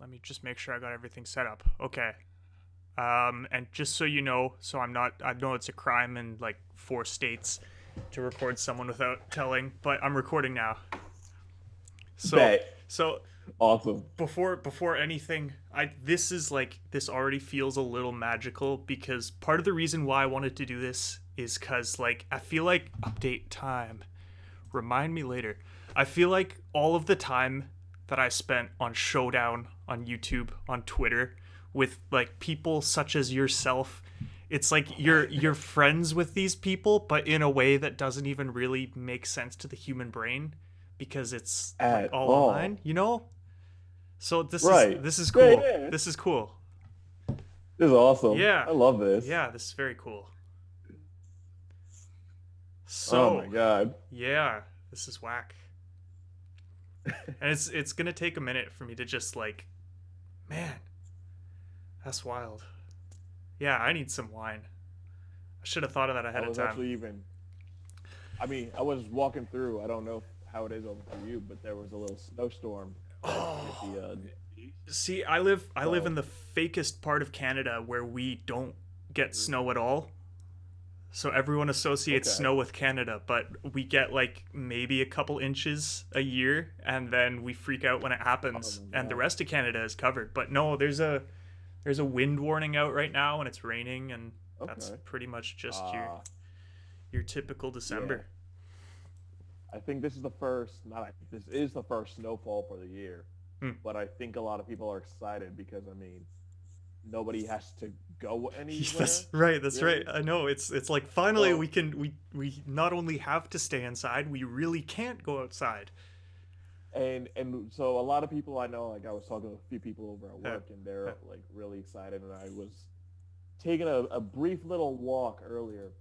Let me just make sure I got everything set up. Okay. And just so you know, I know it's a crime in like 4 states to record someone without telling, but I'm recording now. So, Bet. so Awesome. before anything, this already feels a little magical because part of the reason why I wanted to do this is because like I feel like update time. Remind me later. I feel like all of the time that I spent on Showdown, on YouTube, on Twitter, with like people such as yourself, it's like you're friends with these people, but in a way that doesn't even really make sense to the human brain because it's like At all online, all. you know? So this is Right. this is Yeah, cool. yeah. This is cool. This is awesome. Yeah. I love this. Yeah, this is very cool. Oh my So, God. yeah, this is whack. And it's going to take a minute for me to just like, man, that's wild. Yeah, I need some wine. I should have thought of that I ahead of was time. actually even, I mean, I was walking through, I don't know how it is over for you, but there was a little snowstorm that hit Oh, the, see, I live in so, the fakest part of Canada where we don't get snow at all. So everyone associates okay. snow with Canada, but we get like maybe a couple inches a year and then we freak out when it Oh happens my and the God. rest of Canada is covered. But no, there's a wind warning out right now and it's raining and that's Okay. pretty much just your Uh, your typical yeah. December. I think this is the first, not I think this is the first snowfall for the year, Hmm. but I think a lot of people are excited because, I mean, nobody has to go anywhere, That's right. That's right. really. I know. It's like finally So, we not only have to stay inside, we really can't go outside. and so a lot of people I know, like I was talking to a few people over at Uh, work, and they're uh, like really excited. And I was taking a brief little walk earlier,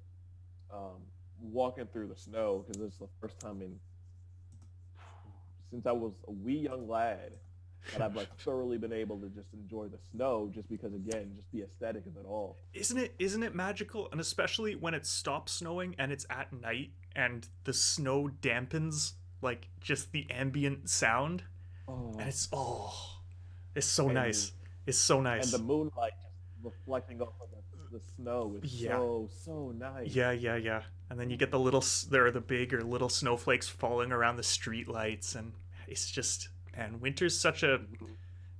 um, walking through the snow because it's the first time in since I was a wee young lad that I've like thoroughly been able to just enjoy the snow, just because again, just the aesthetic of it all. isn't it magical? And especially when it stops snowing and it's at night and the snow dampens like just the ambient sound and Oh, it's so and nice. It's so and the nice. moonlight just reflecting off of the snow is Yeah. so nice. Yeah. And then you get the little there are the big or little snowflakes falling around the street lights and it's just man, winter's such a Mhm.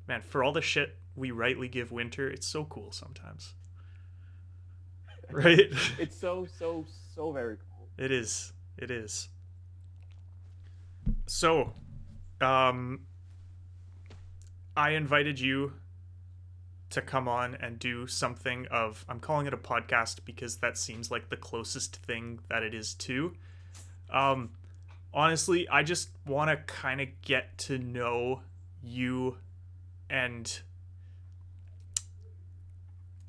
man for all the shit we rightly give winter, it's so cool sometimes. Right? It's so very cool. It is. It is. So, um, I invited you to come on and do something of, I'm calling it a podcast because that seems like the closest thing that it is to. Um, Honestly, I just want to kind of get to know you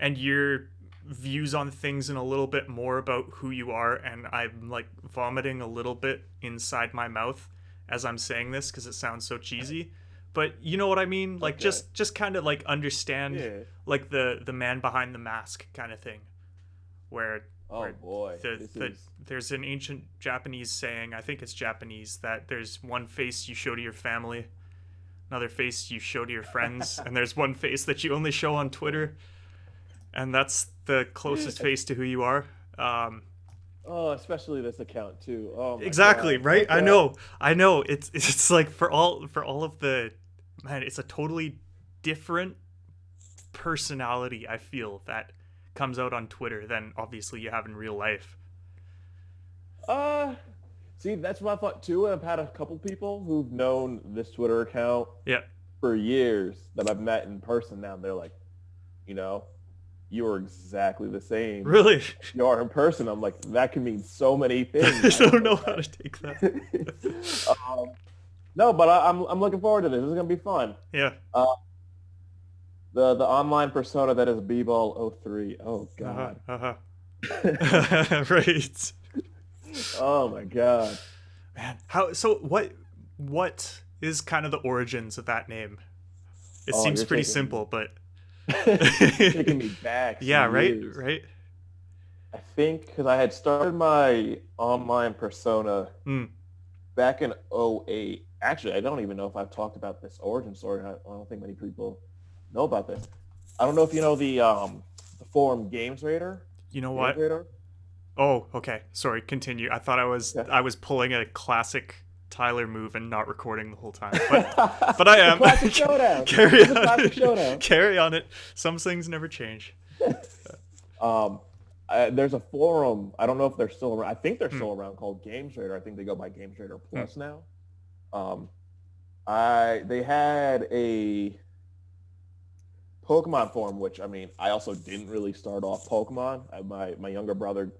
and your views on things and a little bit more about who you are and I'm like vomiting a little bit inside my mouth as I'm saying this cuz it sounds so cheesy. But you know what I mean? Like Okay. just kind of like understand Yeah. like the man behind the mask kind of thing where Oh where boy, this the is there's an ancient Japanese saying, I think it's Japanese, that there's one face you show to your family, another face you show to your friends, and there's one face that you only show on Twitter, and that's the closest face to who you are. Um, oh, especially this account too. Oh my exactly, God. right? Okay. I know. It's like for all of the man, it's a totally different personality. I feel that comes out on Twitter than obviously you have in real life. Uh, See, that's what I thought too. And I've had a couple people who've known this Twitter account Yeah, for years that I've met in person now. And they're like, you know, you are exactly the same really. as you are in person. I'm like, that can mean so many things. I I don't didn't know know how to take that. that. No, but I'm looking forward to this. This is gonna be fun. Yeah. Uh, the online persona that is bball03. Oh Uh God. huh. Right. Oh my God. Man, how? So what is kind of the origins of that name? It Oh, seems you're pretty taking simple, but you're taking me back yeah, some right, years. right. I think because I had started my online persona Mm. back in '08. actually, I don't even know if I've talked about this origin story. I don't think many people know about this. I don't know if you know the forum Games Raider. You know Games what? Raider. Oh, okay. Sorry, continue. I thought Okay. I was pulling a classic Tyler move and not recording the whole time. But I The am. classic showdown. Carry It's a on. classic showdown. Carry on it. Some things never change. Um, there's a forum. I don't know if they're still around. I think they're Hmm. still around called Games Raider. I think they go by Games Raider Hmm. Plus now. Um, I they had a Pokemon forum, which I mean, I also didn't really start off Pokemon. My younger brother,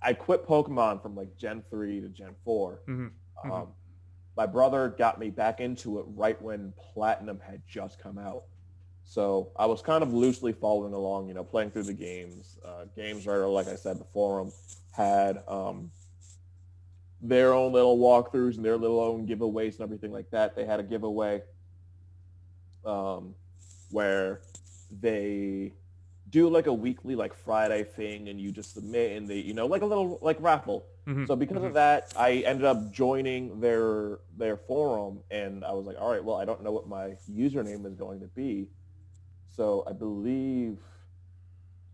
I quit Pokemon from like Gen 3 to Gen 4. Hmm. Hmm. Um, my brother got me back into it right when Platinum had just come out. So I was kind of loosely following along, playing through the games. Games Writer, like I said, the forum had their own little walkthroughs and their little own giveaways and everything like that. They had a giveaway um, where they do like a weekly like Friday thing, and you just submit, and they like a little like raffle. Hmm. So because Hmm. of that, I ended up joining their forum, and I was like, all right, well, I don't know what my username is going to be. So I believe,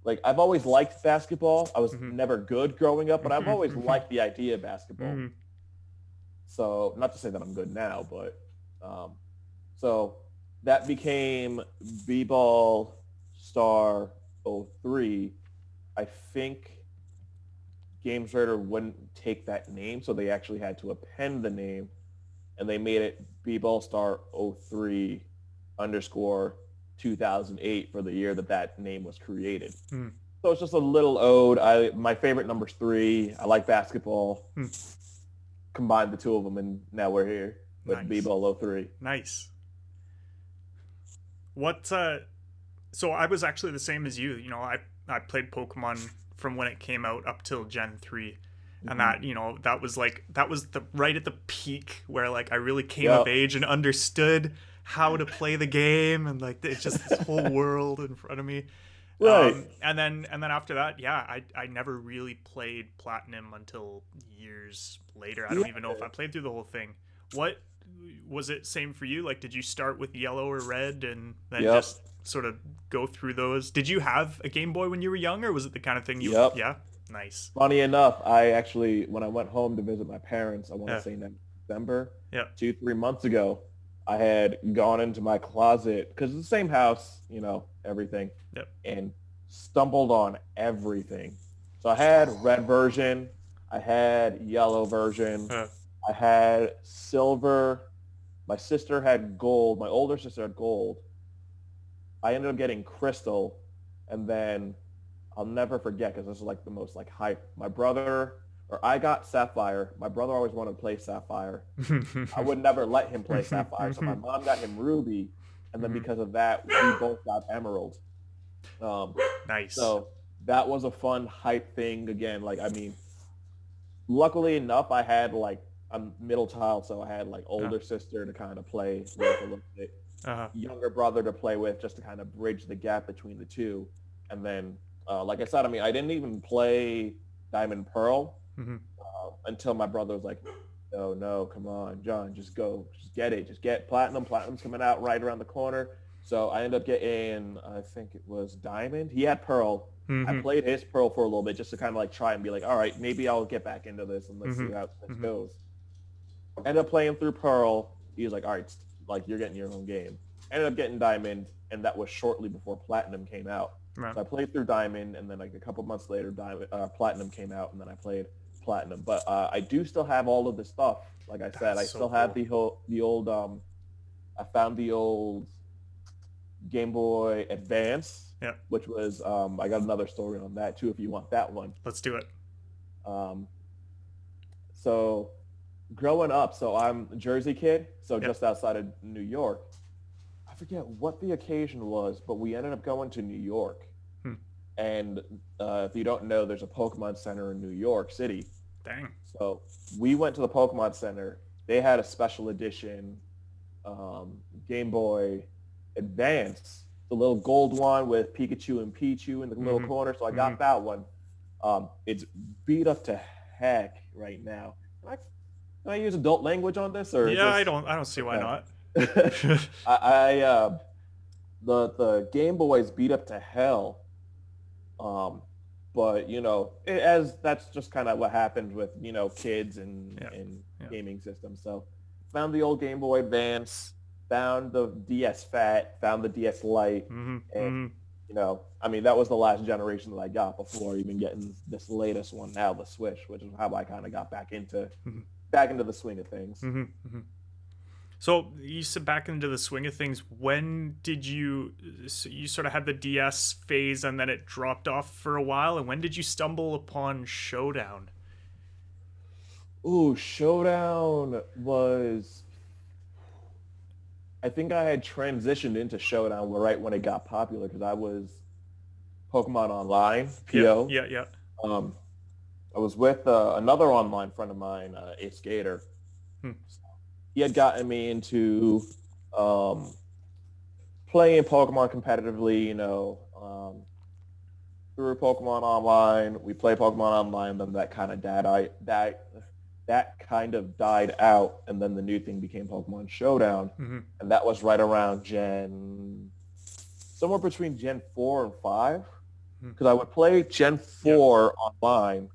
like, I've always liked basketball. I was Hmm. never good growing up, but I've always Hmm. liked the idea of basketball. Hmm. So not to say that I'm good now, but so that became bball star 03. I think Games Raider wouldn't take that name, so they actually had to append the name, and they made it bball star 03 underscore 2008 for the year that name was created. Hmm. So it's just a little ode. My favorite number's 3. I like basketball. Hmm. Combined the two of them, and now we're here with Nice. bball03. Nice. What so I was actually the same as you. I played Pokemon from when it came out up till Gen 3. And Mm-hmm. that was the right at the peak where like I really came of Yep. age and understood how to play the game, and like it's just this whole world in front of me. Right. And then after that, yeah, I never really played Platinum until years later. I Yeah. don't even know if I played through the whole thing. What was it? Same for you? Like, did you start with yellow or red and then Yep. just sort of go through those? Did you have a Game Boy when you were young, or was it the kind of thing you? Yep. Yeah, nice. Funny enough, I actually, when I went home to visit my parents, I want to Yeah, say November, yeah, 2, 3 months ago, I had gone into my closet because it's the same house, everything, yeah. and stumbled on everything. So I had red version, I had yellow version, Uh, I had silver. My sister had gold. My older sister had gold. I ended up getting crystal, and then I'll never forget because this is like the most like hype. My brother, or I got sapphire. My brother always wanted to play sapphire. I would never let him play sapphire, so my mom got him ruby, and then because of that, we both got emerald. Um, nice. so that was a fun hype thing. Again, like I mean, luckily enough, I had like a middle child, so I had like Uh, older sister to kind of play with a little bit, uh, younger brother to play with, just to kind of bridge the gap between the two. And then, like I said, I mean, I didn't even play Diamond Pearl mm-hmm. until my brother was like, "No, no, come on, John, just go, just get it, just get Platinum. Platinum's coming out right around the corner." So I ended up getting, I think it was Diamond. He had Pearl. I Mm-hmm. played his Pearl for a little bit just to kind of like try and be like, all right, maybe I'll get back into this and let's Mm-hmm. see how this Mm-hmm. goes. Ended up playing through Pearl. He was like, all right, like you're getting your own game. Ended up getting Diamond, and that was shortly before Platinum came out. Right. So I played through Diamond, and then like a couple months later, Platinum came out, and then I played Platinum. But I do still have all of the stuff. Like I said, That's I so still have cool. the old. I found the old Game Boy Advance, Yeah, which was I got another story on that too if you want that one. let's do it. Um, so growing up, so I'm a Jersey kid, so Yeah. just outside of New York. I forget what the occasion was, but we ended up going to New York. Hmm. And if you don't know, there's a Pokemon Center in New York City. Dang. So we went to the Pokemon Center. They had a special edition Game Boy Advance, the little gold one with Pikachu and Pichu in the little Mm-hmm. corner. So I Mm-hmm. got that one. It's beat up to heck right now. Can I use adult language on this, or is Yeah, this I don't see why okay? not. The Game Boys beat up to hell. Um, but as that's just kind of what happens with kids and Yeah, yeah. gaming systems. So found the old Game Boy Advance, found the DS Fat, found the DS Lite, Mm-hmm. and Mm-hmm. I mean that was the last generation that I got before even getting this latest one now, the Switch, which is how I kind of got back into the swing of things. Mm-hmm. Mm-hmm. So you said back into the swing of things. When did you? So you sort of had the DS phase, and then it dropped off for a while. And when did you stumble upon Showdown? Ooh, Showdown was. I think I had transitioned into Showdown right when it got popular because I was Pokemon Online, Yeah, PO. yeah, yeah. Um, I was with another online friend of mine, Ace Gator. Hmm. He had gotten me into um, playing Pokemon competitively, through Pokemon Online. We play Pokemon Online, then that kind of that kind of died out, and then the new thing became Pokemon Showdown, Mm-hmm. and that was right around somewhere between Gen 4 and 5, because I would play Gen 4 online,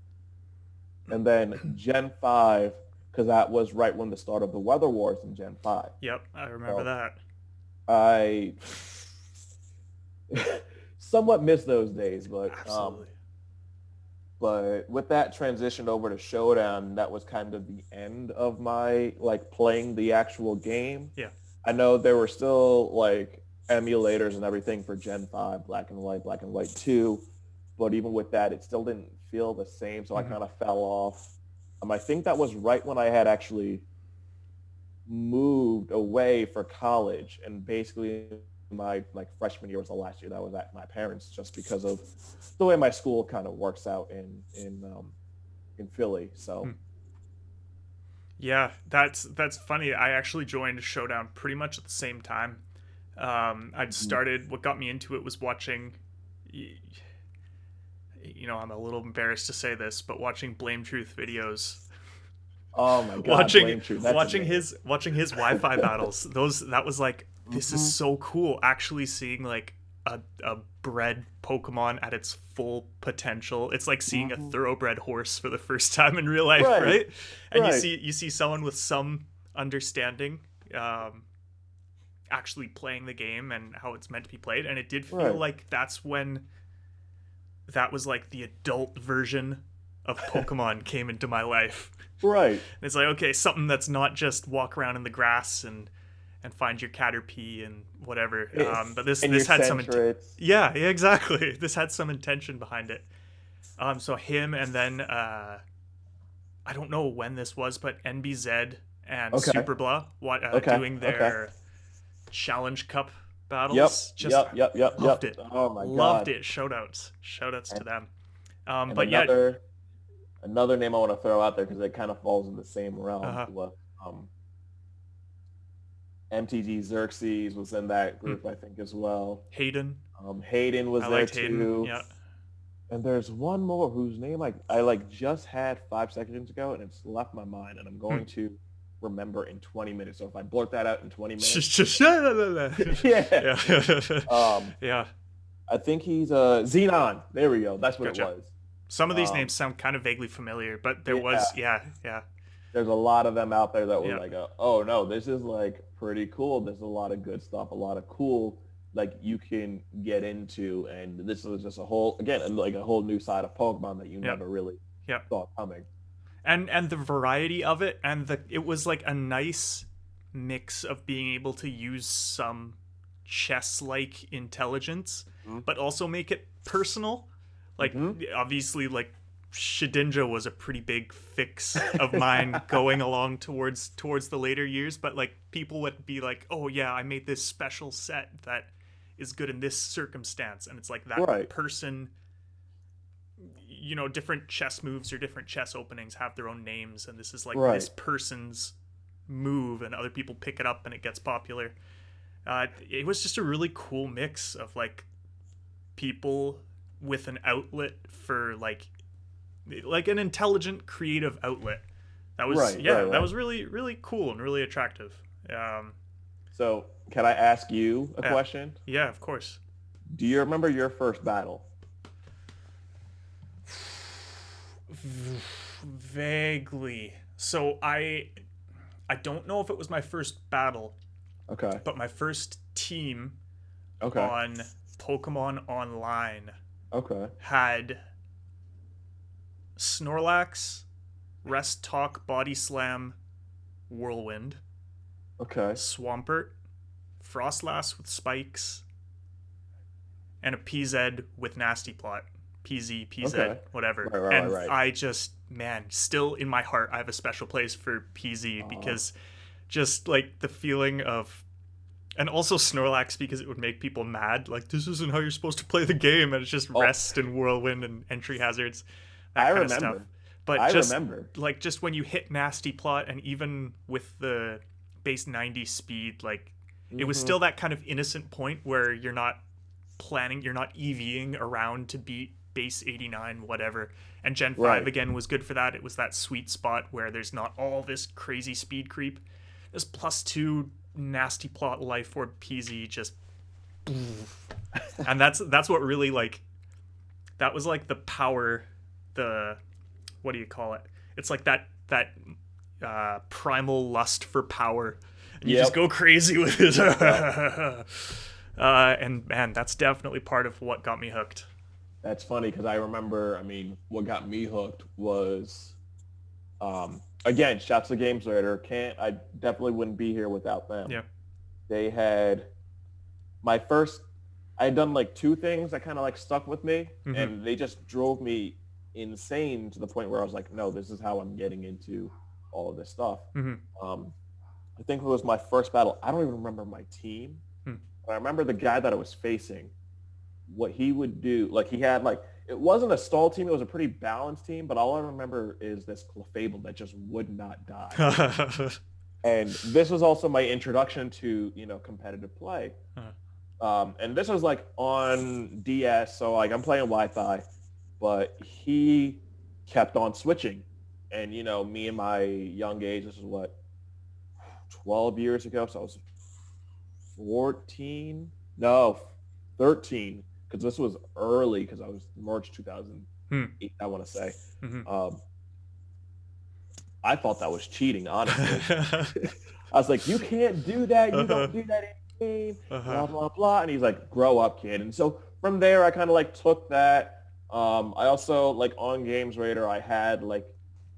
and then Gen 5, because that was right when the start of the Weather Wars in Gen 5. Yep, I remember that. I somewhat miss those days, Absolutely. but with that transition over to Showdown, that was kind of the end of my playing the actual game. Yeah. I know there were still emulators and everything for Gen 5, Black and White 2, but even with that, it still didn't feel the same, so I kind of fell off. I think that was right when I had actually moved away for college, and basically my freshman year was the last year that I was at my parents, just because of the way my school kind of works out in Philly. So Yeah, that's funny. I actually joined Showdown pretty much at the same time. I'd started. What got me into it was watching. I'm a little embarrassed to say this, but watching Blame Truth videos. Oh my God, watching Blame Truth. That's watching amazing. his Wi-Fi battles. That was like, this is so cool. Actually seeing a bred Pokemon at its full potential. It's like seeing a thoroughbred horse for the first time in real life, right? And Right. you see someone with some understanding, actually playing the game and how it's meant to be played. And it did feel like that's when that was like the adult version of Pokemon came into my life. Right. And it's like, okay, something that's not just walk around in the grass and find your Caterpie and whatever. But this had some yeah, exactly. This had some intention behind it. So him, and then I don't know when this was, but NBZ and Superblah doing their Challenge Cup battles. Yep. Loved it. Oh my God. Loved it. Shoutouts to them. But another name I want to throw out there because it kind of falls in the same realm. MTG Xerxes was in that group, I think, as well. Hayden. Hayden was there too. Hayden. Yeah. And there's one more whose name I just had 5 seconds ago, and it's left my mind, and I'm going to remember in 20 minutes. So if I blurt that out in 20 minutes, yeah. I think he's Xenon. There we go. That's what it was. Some of these names sound kind of vaguely familiar, but there was There's a lot of them out there that were like, oh no, this is pretty cool. There's a lot of good stuff, a lot of cool you can get into, and this is just a whole new side of Pokemon that you never really saw coming. And the variety of it, and it was like a nice mix of being able to use some chess-like intelligence, but also make it personal. Obviously, Shedinja was a pretty big fix of mine going along towards the later years, but people would be like, oh yeah, I made this special set that is good in this circumstance, and it's like that person, different chess moves or different chess openings have their own names, and this is this person's move, and other people pick it up and it gets popular. It was just a really cool mix of people with an outlet for an intelligent, creative outlet That was Right, yeah, right, that right. was really really cool and really attractive. So, can I ask you a Yeah, question? yeah, of course. Do you remember your first battle? Vaguely. So I don't know if it was my first battle, Okay. but my first team Okay. on Pokemon Online Okay. had Snorlax, Rest Talk, Body Slam, Whirlwind, Okay. Swampert, Frostlass with spikes, and a PZ with Nasty Plot. PZ, PZ, Okay. whatever. Right, right, right, And right. I just, man, still in my heart, I have a special place for PZ Uh, because just like the feeling of, and also Snorlax because it would make people mad. Like, this isn't how you're supposed to play the game. And it's just oh, rest and whirlwind and entry hazards, that I kind of stuff. remember. But I just remember. like, just when you hit Nasty Plot and even with the base 90 speed, like, it was Hmm. still that kind of innocent point where you're not planning, you're not EVing around to beat base 89, whatever. And Gen 5 Right. again was good for that. It was that sweet spot where there's not all this crazy speed creep. This +2 Nasty Plot life orb PZ just, and that's what really, like, that was like the power, the, what do you call it, it's like that primal lust for power, and you just Yep. go crazy with it. Yep. And man, that's definitely part of what got me hooked. That's funny because I remember. I mean, what got me hooked was, again, Shots of Games Later. Can't I definitely wouldn't be here without them. Yeah. They had my first. I had done like two things that kind of like stuck with me, Mm-hmm. and they just drove me insane to the point where I was like, no, this is how I'm getting into all of this stuff. Mm-hmm. Um, I think it was my first battle. I don't even remember my team, Hmm. but I remember the guy that I was facing. What he would do, like he had like it wasn't a stall team; it was a pretty balanced team. But all I remember is this Clefable that just would not die. And this was also my introduction to competitive play. And this was like on DS, so like I'm playing Wi-Fi, but he kept on switching. And me in my young age, this is what 12 years ago, so I was 14, no, 13, because this was early, because I was March 2008, I want to say. Mm-hmm. I thought that was cheating, honestly. I was like, you can't do that. You don't do that in game, blah, blah, blah. And he's like, grow up, kid. And so from there, I kind of like took that. I also like on Games Radar, I had like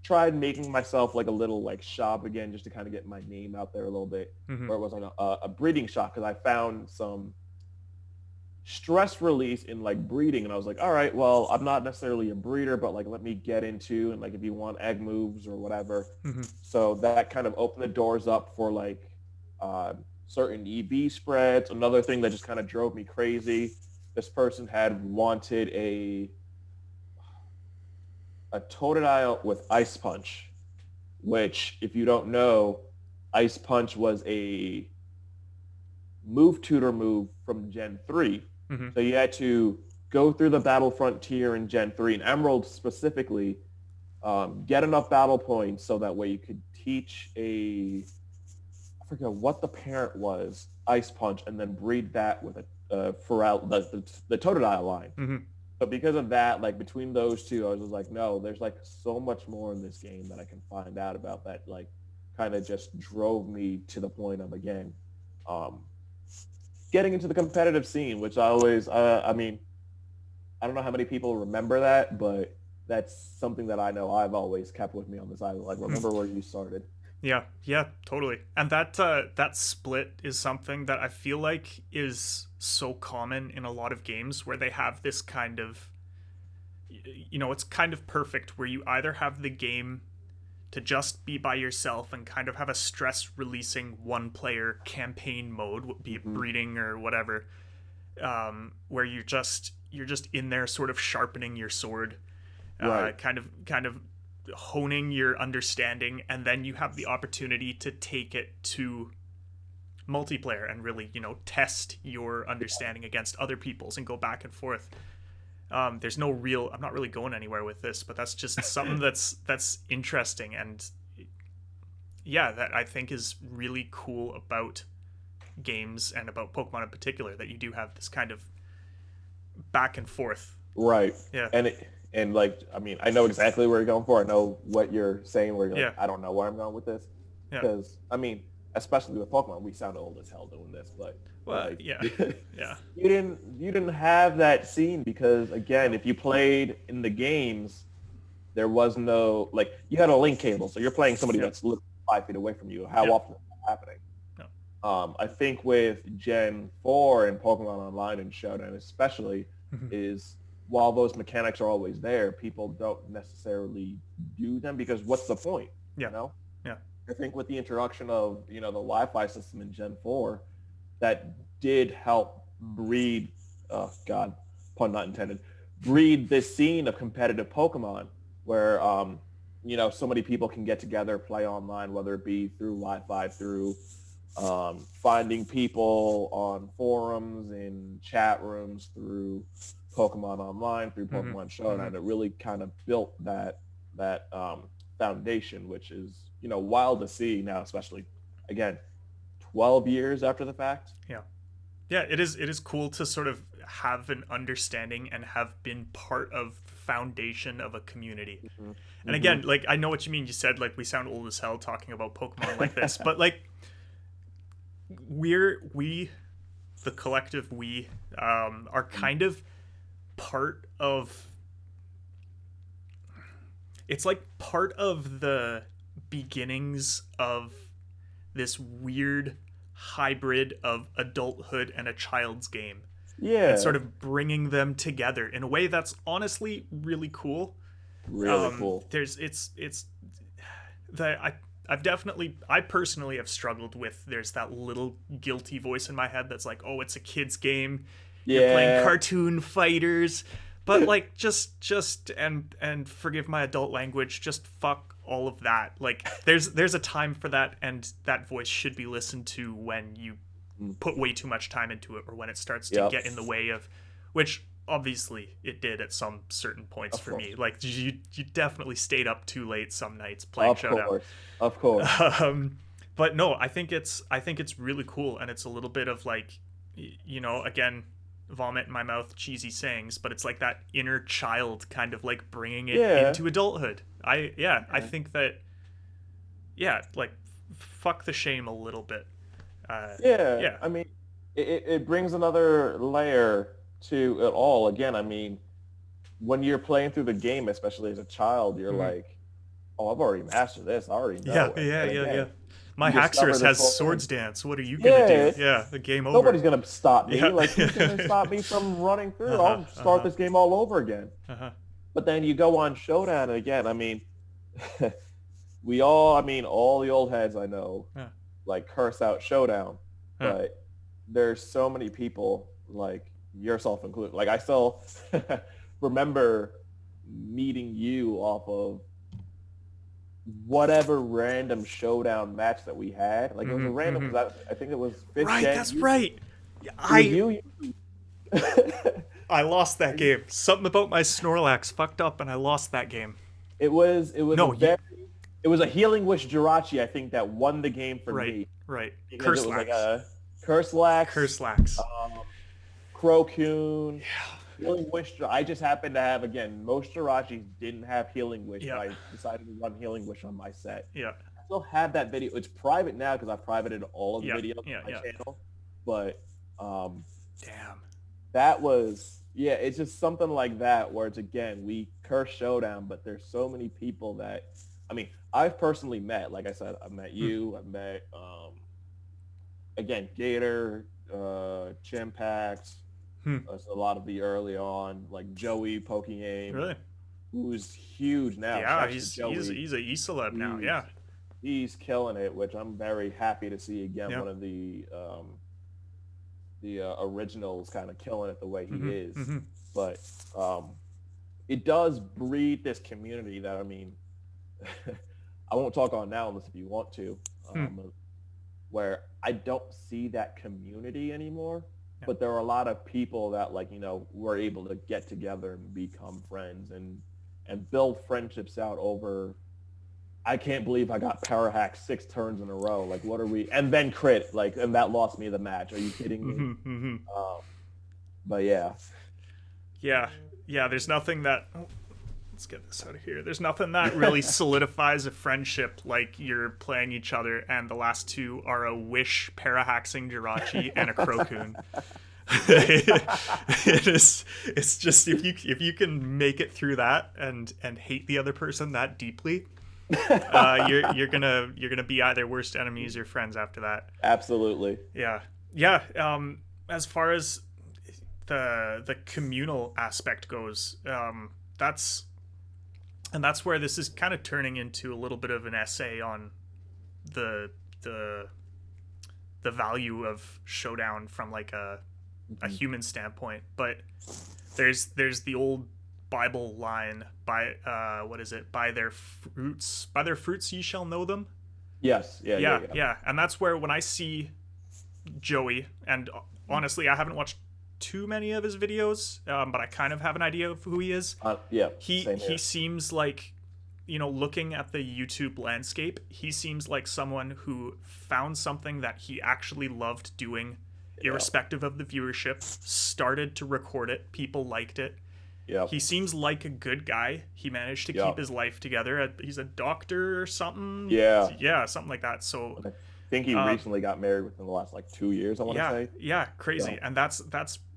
tried making myself like a little like shop again, just to kind of get my name out there a little bit, Mm-hmm. where it was like a breeding shop, because I found some stress release in like breeding, and I was like, all right, well, I'm not necessarily a breeder, but like let me get into, and like if you want egg moves or whatever. Mm-hmm. So that kind of opened the doors up for like certain EB spreads. Another thing that just kind of drove me crazy, this person had wanted a Totodile with Ice Punch, which if you don't know, Ice Punch was a move tutor move from Gen 3. Mm-hmm. So you had to go through the battle frontier in Gen 3, and Emerald specifically, get enough battle points so that way you could teach I forget what the parent was, Ice Punch, and then breed that with a the Totodile line. Mm-hmm. But because of that, like between those two, I was just like, no, there's like so much more in this game that I can find out about that like kind of just drove me to the point of, again, getting into the competitive scene, which I always, I mean, I don't know how many people remember that, but that's something that I know I've always kept with me on this island. Like, remember where you started. Yeah, totally. And that split is something that I feel like is so common in a lot of games where they have this kind of, it's kind of perfect where you either have the game to just be by yourself and kind of have a stress releasing one player campaign mode, be it breeding or whatever, where you're just in there sort of sharpening your sword, Right. kind of honing your understanding, and then you have the opportunity to take it to multiplayer and really test your understanding against other people's and go back and forth. There's no real, I'm not really going anywhere with this, but that's just something that's interesting. And yeah, that I think is really cool about games and about Pokemon in particular, that you do have this kind of back and forth. Right. Yeah. And like, I mean, I know exactly where you're going for. I know what you're saying where you're like, Yeah. I don't know where I'm going with this. Yeah. Because, I mean, especially with Pokemon, we sound old as hell doing this, but Well, like yeah. Yeah. you didn't have that scene because again, if you played in the games, there was no like you had a link cable, so you're playing somebody Yeah. that's literally 5 feet away from you. How Yeah. often is that happening? No. I think with Gen 4 and Pokemon Online and Showdown especially Mhm. is while those mechanics are always there, people don't necessarily do them because what's the point? Yeah. You know? Yeah. I think with the introduction of, the Wi-Fi system in Gen 4, that did help breed, oh God, pun not intended, breed this scene of competitive Pokemon where, so many people can get together, play online, whether it be through Wi-Fi, through finding people on forums and chat rooms, through Pokemon Online, through Pokemon Showdown. It really kind of built that foundation, which is wild to see now, especially again 12 years after the fact. Yeah. Yeah, it is cool to sort of have an understanding and have been part of the foundation of a community. Mm-hmm. And again, like, I know what you mean. You said like we sound old as hell talking about Pokemon like this, but like we the collective we are kind of part of, it's like part of the beginnings of this weird hybrid of adulthood and a child's game, Yeah, and sort of bringing them together in a way that's honestly really cool. really cool. It's that I personally have struggled with. There's that little guilty voice in my head that's like, oh, it's a kid's game. You're playing cartoon fighters, but like just and forgive my adult language, just fuck all of that. Like there's a time for that, and that voice should be listened to when you put way too much time into it, or when it starts to get in the way of, which obviously it did at some certain points Of for course. me. Like you definitely stayed up too late some nights playing Showdown. Of course. But no, I think it's really cool, and it's a little bit of like, again, vomit in my mouth, cheesy sayings, but it's like that inner child kind of like bringing it into adulthood. I think that, like, fuck the shame a little bit. I mean, it brings another layer to it all. Again, I mean, when you're playing through the game, especially as a child, you're like, oh, I've already mastered this. I already know. Yeah. My you discover Haxorus this has whole swords thing. dance. What are you gonna do? Yeah, the game over. Nobody's gonna stop me. Yeah. Like, who's gonna stop me from running through? I'll start this game all over again. But then you go on Showdown, and again, I mean, all the old heads I know, like, curse out Showdown. But there's so many people, like yourself included. Like, I still remember meeting you off of whatever random Showdown match that we had. Like, it was a random, because I think it was 5th Right, gen. that's right. I lost that game. Something about my Snorlax fucked up, and I lost that game. It was it was a Healing Wish Jirachi, I think, that won the game for me. Right. Because it was like a Curslax. Crocoon. Healing Wish. I just happened to have, again, most Jirachis didn't have Healing Wish. So I decided to run Healing Wish on my set. Yeah. I still have that video. It's private now because I've privated all of the videos on my channel. But damn. That was, it's just something like that where it's, again, we curse Showdown, but there's so many people that, I mean, I've personally met, like I said, I've met you, I've met, again, Gator, Chimpax, a lot of the early on, like Joey Pokeyame. Really? Who's huge now. Yeah, he's a E-celeb now, yeah. He's killing it, which I'm very happy to see again, one of the originals kind of killing it the way he is. But it does breed this community that, I mean, I won't talk on now unless if you want to, where I don't see that community anymore. But there are a lot of people that, like, were able to get together and become friends and build friendships out over I can't believe I got power hacked 6 turns in a row. Like, what are we? And then crit, like, and that lost me the match. Are you kidding me? Um, but yeah, Yeah, yeah. There's nothing that. Oh, let's get this out of here. There's nothing that really solidifies a friendship like you're playing each other, and the last two are a Wish Parahaxing Jirachi and a Crokun. It's just if you can make it through that and hate the other person that deeply, you're gonna be either worst enemies or friends after that. absolutely. Yeah, yeah. As far as the communal aspect goes, that's where this is kind of turning into a little bit of an essay on the the the value of Showdown from like a human standpoint. But there's the old Bible line, by what is it? By their fruits ye shall know them. Yes, Yeah. And that's where when I see Joey, and honestly, I haven't watched too many of his videos, but I kind of have an idea of who he is. Yeah, he seems like, looking at the YouTube landscape, he seems like someone who found something that he actually loved doing, irrespective of the viewership, started to record it, people liked it. Yeah. He seems like a good guy. He managed to keep his life together. He's a doctor or something. Yeah, something like that. So I think he recently got married within the last like 2 years, I want to say. Yeah, crazy. And that's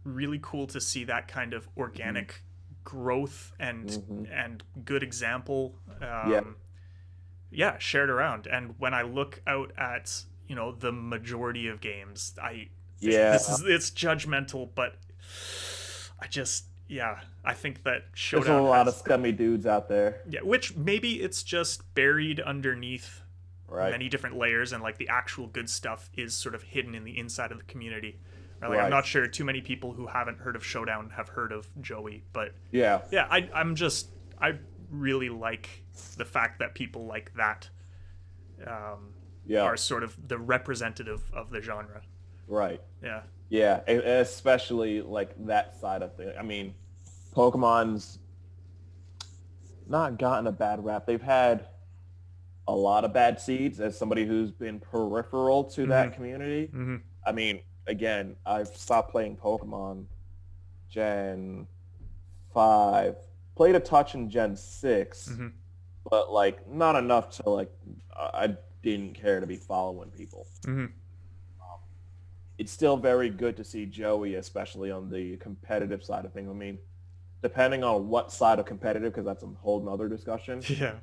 really cool to see that kind of organic growth and good example shared around. And when I look out at the majority of games, it's judgmental, but I think that Showdown there's a lot of scummy dudes out there. Yeah, which maybe it's just buried underneath many different layers, and like the actual good stuff is sort of hidden in the inside of the community. Like, I'm not sure too many people who haven't heard of Showdown have heard of Joey, but I really like the fact that people like that are sort of the representative of the genre. Right. Yeah. Yeah, and especially like that side of things. I mean, Pokemon's not gotten a bad rap. They've had a lot of bad seeds as somebody who's been peripheral to that community. I mean, again, I've stopped playing Pokemon Gen 5. Played a touch in Gen 6, but like not enough to like I didn't care to be following people. It's still very good to see Joey, especially on the competitive side of things. I mean, depending on what side of competitive, because that's a whole nother discussion. Yeah.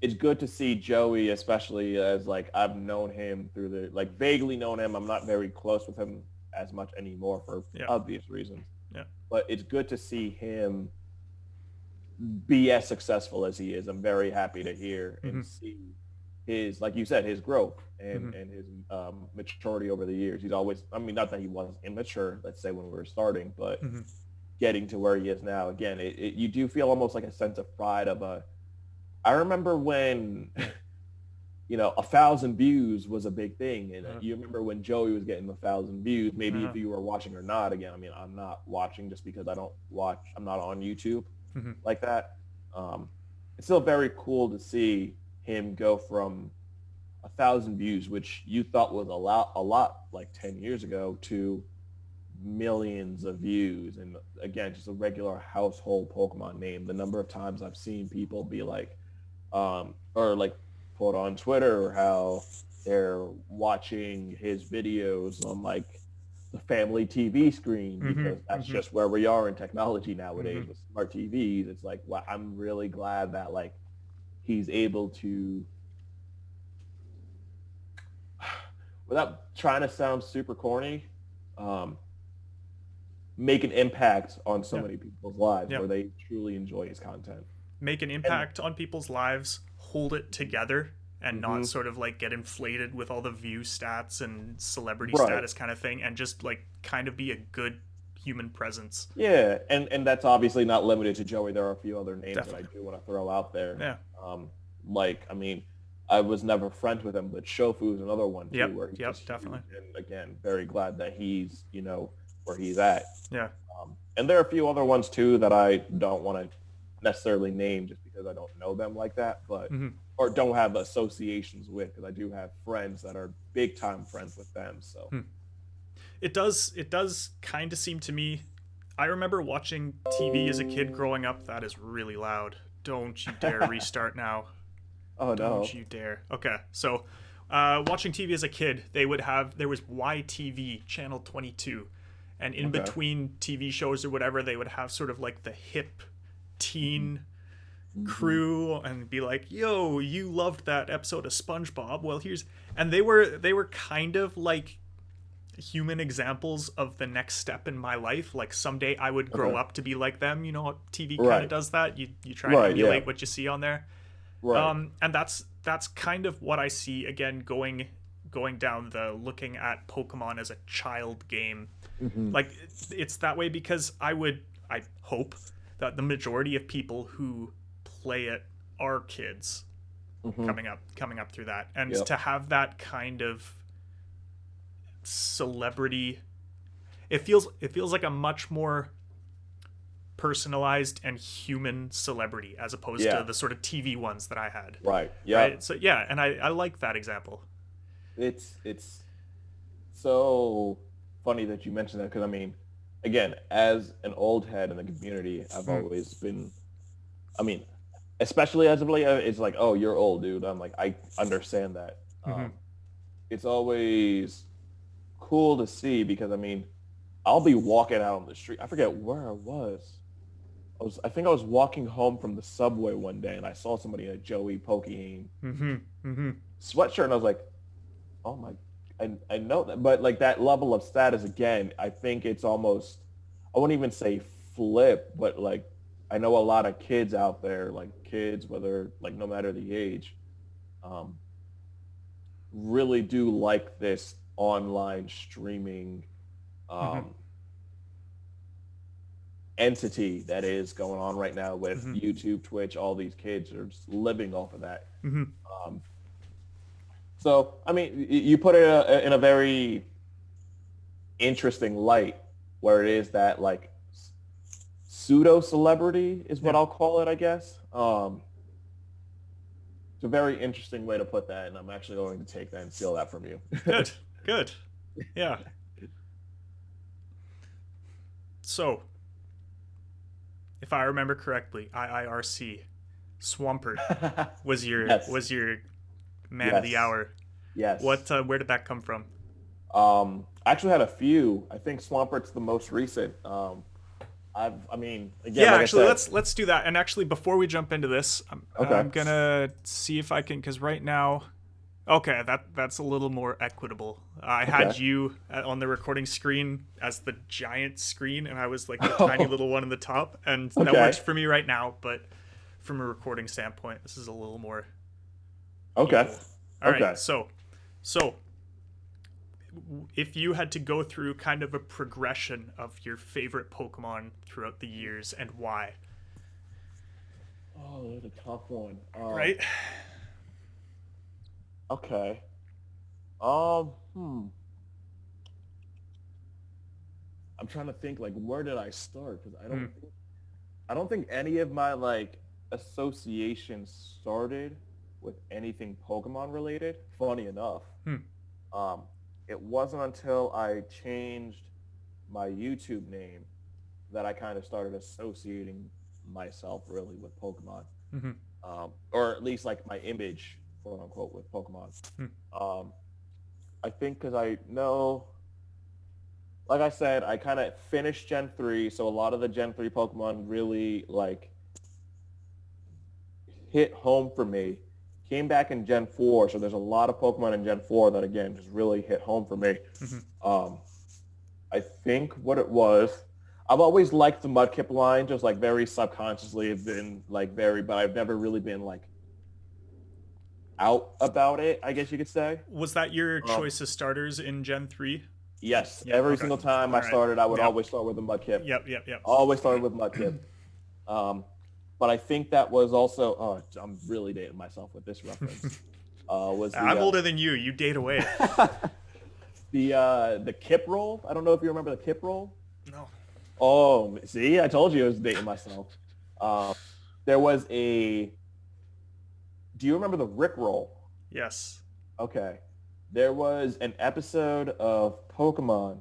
It's good to see Joey, especially as like I've known him through vaguely known him. I'm not very close with him as much anymore for obvious reasons. Yeah. But it's good to see him be as successful as he is. I'm very happy to hear and see his, like you said, his growth and his maturity over the years. He's always, I mean, not that he was immature, let's say when we were starting, but getting to where he is now, again, you do feel almost like a sense of pride of I remember when, 1,000 views was a big thing. And you remember when Joey was getting 1,000 views, maybe if you were watching or not. Again, I mean, I'm not watching just because I'm not on YouTube like that. It's still very cool to see him go from 1,000 views, which you thought was a lot like 10 years ago, to millions of views. And again, just a regular household Pokemon name. The number of times I've seen people be like, or like put on Twitter or how they're watching his videos on like the family TV screen, because that's just where we are in technology nowadays with smart TVs. It's like, wow, I'm really glad that like he's able to, without trying to sound super corny, make an impact on so many people's lives where they truly enjoy his content. Make an impact on people's lives, hold it together, and not sort of like get inflated with all the view stats and celebrity status kind of thing, and just like kind of be a good human presence. Yeah, and that's obviously not limited to Joey. There are a few other names that I do want to throw out there. Yeah. I mean, I was never friends with him, but Shofu is another one too. Where he's definitely. And again, very glad that he's, where he's at. Yeah. And there are a few other ones too that I don't want to necessarily name just because I don't know them like that, but Hmm. or don't have associations with, because I do have friends that are big time friends with them. So It does kind of seem to me. I remember watching TV as a kid growing up. That is really loud. Don't you dare restart now. oh Don't no. you dare. Okay, so watching TV as a kid, there was YTV channel 22, and in Okay. between TV shows or whatever, they would have sort of like the hip teen Hmm. crew and be like, "Yo, you loved that episode of SpongeBob. Well, here's..." And they were kind of like human examples of the next step in my life. Like someday I would grow Okay. up to be like them. You know, how TV kind of Right. does that. You try and Right. Yeah. emulate what you see on there. Right. And that's kind of what I see again going down the looking at Pokemon as a child game. Hmm. Like it's that way because I hope that the majority of people who play it are kids Hmm. coming up through that, and Yep. to have that kind of celebrity, it feels like a much more personalized and human celebrity as opposed to Yeah. the sort of TV ones that I had. Right. Right? Yep. So yeah, and I like that example. It's so funny that you mentioned that, because I mean, again, as an old head in the community, I've Hmm. always been. I mean, especially as of late, it's like, oh, you're old, dude. I'm like, I understand that. Hmm. It's always cool to see, because I mean, I'll be walking out on the street. I forget where I was. I think I was walking home from the subway one day, and I saw somebody in a Joey Pokihane Hmm. Hmm. sweatshirt, and I was like, oh my, I know that, but like that level of status again, I think it's almost, I wouldn't even say flip, but like I know a lot of kids out there, like kids, whether like no matter the age, um, really do like this online streaming Hmm. um, entity that is going on right now with Hmm. YouTube, Twitch. All these kids are just living off of that. Hmm. Um, so, I mean, you put it in a very interesting light, where it is that like pseudo celebrity is Yeah. what I'll call it, I guess. It's a very interesting way to put that, and I'm actually going to take that and steal that from you. Good. Good. Yeah. So, if I remember correctly, IIRC Swampert Yes. was your man of the Yes. hour. Yes. Where did that come from? I actually had a few. I think Swampert's the most recent. I mean, again, Yeah, like I actually, said, let's do that. And actually, before we jump into this, I'm okay. gonna see if I can, because right now, okay, that's a little more equitable. I Okay. had you on the recording screen as the giant screen, and I was like the tiny little one in the top, and that Okay. works for me right now. But from a recording standpoint, this is a little more Okay. equal. All Okay. right, so if you had to go through kind of a progression of your favorite Pokemon throughout the years and why, Oh, that's a tough one. right? Okay. Hmm. I'm trying to think, like, where did I start? Because Hmm. I don't think any of my like associations started with anything Pokemon related. Funny enough, Hmm. um, it wasn't until I changed my YouTube name that I kind of started associating myself really with Pokemon, Hmm. or at least like my image, quote unquote, with Pokemon. Hmm. Um, I think because I know, like I said, I kind of finished Gen 3, so a lot of the Gen 3 Pokemon really like hit home for me. Came back in Gen 4, so there's a lot of Pokemon in Gen 4 that again just really hit home for me. Hmm. Um, I think what it was, I've always liked the Mudkip line, just like very subconsciously. It's been like very, but I've never really been like out about it, I guess you could say. Was that your Um, choice of starters in Gen 3? yes, Yeah, every okay. single time All I right. started, I would Yep. always start with the Mudkip. Yep. Always started with Mudkip. But I think that was also, oh, I'm really dating myself with this reference. Was the, I'm older than you. You date away. the Kip roll. I don't know if you remember the Kip roll. No. Oh, see, I told you I was dating myself. there was a. Do you remember the Rickroll? Yes. Okay. There was an episode of Pokemon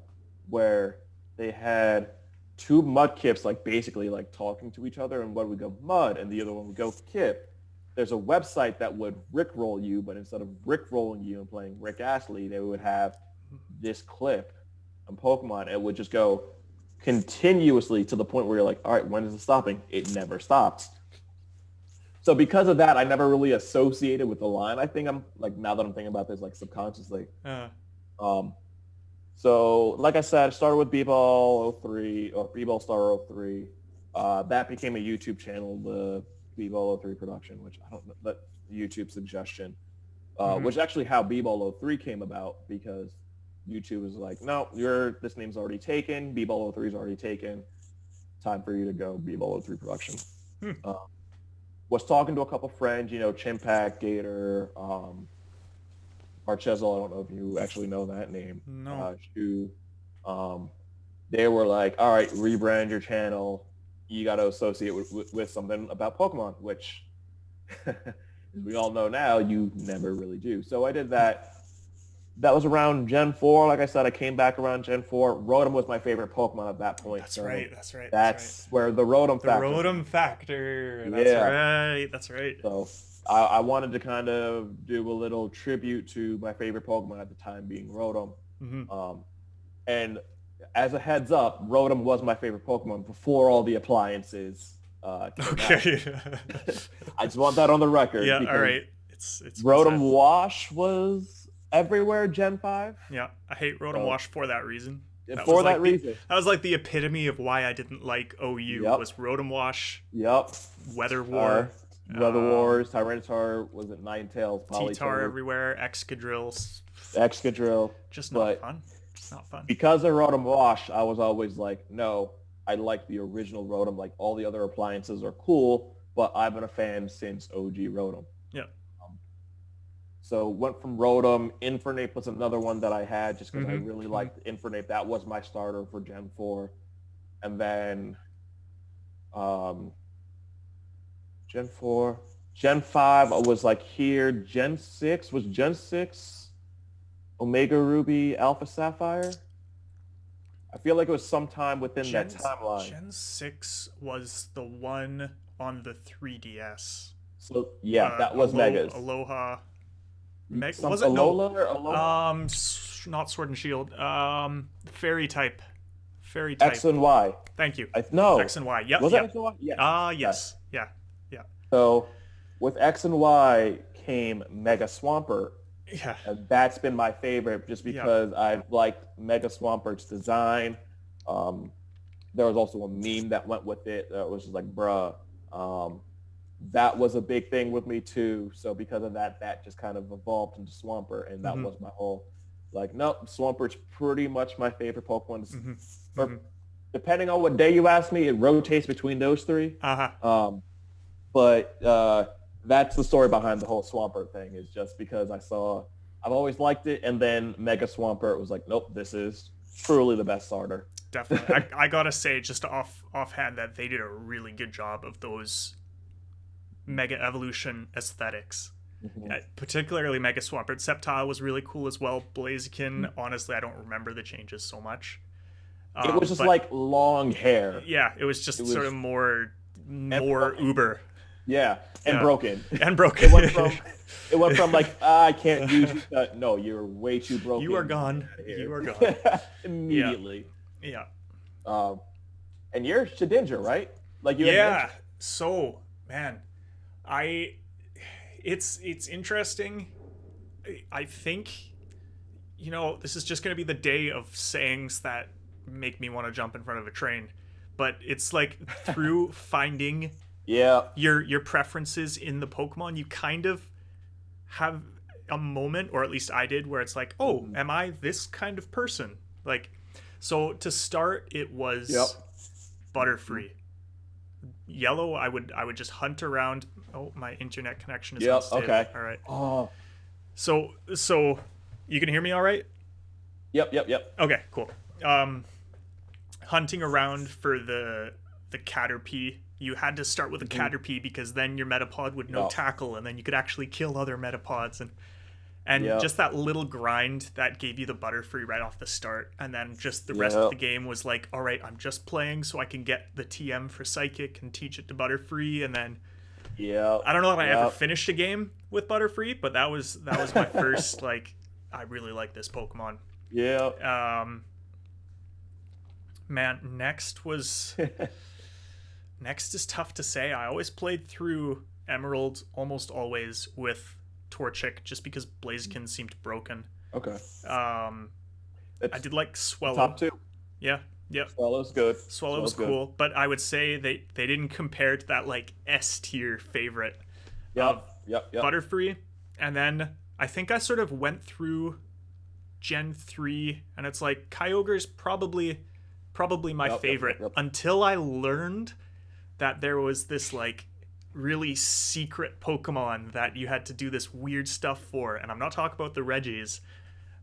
where they had two Mudkips, like basically like talking to each other, and one would go Mud and the other one would go Kip. There's a website that would Rickroll you, but instead of Rickrolling you and playing Rick Astley, they would have this clip on Pokemon. It would just go continuously to the point where you're like, all right, when is it stopping? It never stops. So because of that, I never really associated with the line. I think I'm like, now that I'm thinking about this, like subconsciously. Um, so like I said, I started with bball03 or bball03. That became a YouTube channel, the bball03 production, which I don't know, that YouTube suggestion, which is actually how bball03 came about, because YouTube was like, no, this name's already taken. bball03 is already taken. Time for you to go bball03 production. Was talking to a couple friends, Chimpack, Gator, Marchezel. I don't know if you actually know that name. No. Shu. They were like, all right, rebrand your channel. You got to associate with something about Pokemon, which, as we all know now, you never really do. So I did that. That was around Gen 4. Like I said, I came back around Gen 4. Rotom was my favorite Pokemon at that point. That's right. That's where the Rotom factor. The Rotom factor. That's right. So I wanted to kind of do a little tribute to my favorite Pokemon at the time, being Rotom. And as a heads up, Rotom was my favorite Pokemon before all the appliances. Okay. I just want that on the record. Yeah. All right. It's Rotom Wash was everywhere Gen 5. Yeah, I hate Rotom Wash for that reason. That was like the epitome of why I didn't like OU was Rotom Wash. Yep. Weather War. Weather Wars, Tyranitar, was it Ninetales, Polytoad. T-Tar everywhere, Excadrill. Just not fun. Just not fun. Because of Rotom Wash, I was always like, no, I like the original Rotom. Like, all the other appliances are cool, but I've been a fan since OG Rotom. Yeah. So went from Rotom. Infernape was another one that I had just because I really liked Infernape. That was my starter for Gen 4. And then Gen 4. Gen 5, I was like here. Gen 6, was Gen 6 Omega Ruby Alpha Sapphire? I feel like it was sometime within that timeline. Gen 6 was the one on the 3DS. So, yeah, that was Megas. Aloha. Was it Alola or Aloha? Not Sword and Shield. Fairy type. X and Y. Thank you. No. X and Y. Yep. Was it X and Y? Yeah. Yes. Yeah. So with X and Y came Mega Swampert. Yeah. And that's been my favorite just because I've liked Mega Swampert's design. There was also a meme that went with it that was just like, bruh. That was a big thing with me too. So because of that, that just kind of evolved into Swampert, and that was my whole, like, nope, Swampert's pretty much my favorite Pokemon. Depending on what day you ask me, it rotates between those three. But that's the story behind the whole Swampert thing, is just because I've always liked it, and then Mega Swampert was like, nope, this is truly the best starter. Definitely. I gotta say, just offhand, that they did a really good job of those Mega Evolution aesthetics. Particularly Mega Swampert. Sceptile was really cool as well. Blaziken, honestly, I don't remember the changes so much. It was just like long hair. Yeah, it was just sort of more uber. Yeah, and broken. And broken. It went from like, I can't use you. No, you're way too broken. You are gone. You are gone. Immediately. Yeah. And you're Shedinja, right? Like So, man, it's interesting. I think, this is just going to be the day of sayings that make me want to jump in front of a train. But it's like through finding your preferences in the Pokemon, you kind of have a moment, or at least I did, where it's like, oh, am I this kind of person? Like, so to start, it was Butterfree. Yellow, I would just hunt around. Oh, my internet connection is unstable. Okay. All right. Oh. So you can hear me all right? Yep. Okay, cool. Hunting around for the Caterpie you had to start with a Caterpie because then your Metapod would no tackle, and then you could actually kill other Metapods, and just that little grind that gave you the Butterfree right off the start, and then just the rest of the game was like, all right, I'm just playing so I can get the TM for Psychic and teach it to Butterfree, and then I don't know if I ever finished a game with Butterfree, but that was my first like, I really like this Pokemon. Man, next is tough to say. I always played through Emerald almost always with Torchic just because Blaziken seemed broken. I did like Swellow. Top 2. Yeah. Swellow's good. Swellow was cool, but I would say they didn't compare to that like S tier favorite of Butterfree. And then I think I sort of went through Gen 3, and it's like Kyogre's probably my favorite until I learned that there was this like really secret Pokemon that you had to do this weird stuff for, and I'm not talking about the Regis,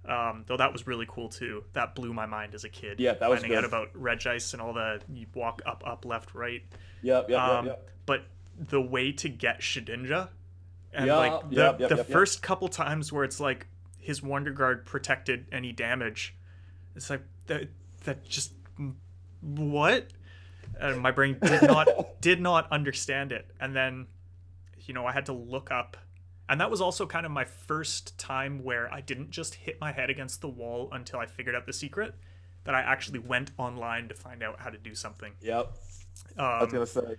though that was really cool too. That blew my mind as a kid. That was finding out about Regice and all the you walk up, left, right. But the way to get Shedinja, and the first couple times where it's like his Wonder Guard protected any damage, it's like that just what? And my brain did not understand it. And then, I had to look up, and that was also kind of my first time where I didn't just hit my head against the wall until I figured out the secret, that I actually went online to find out how to do something. I was gonna say.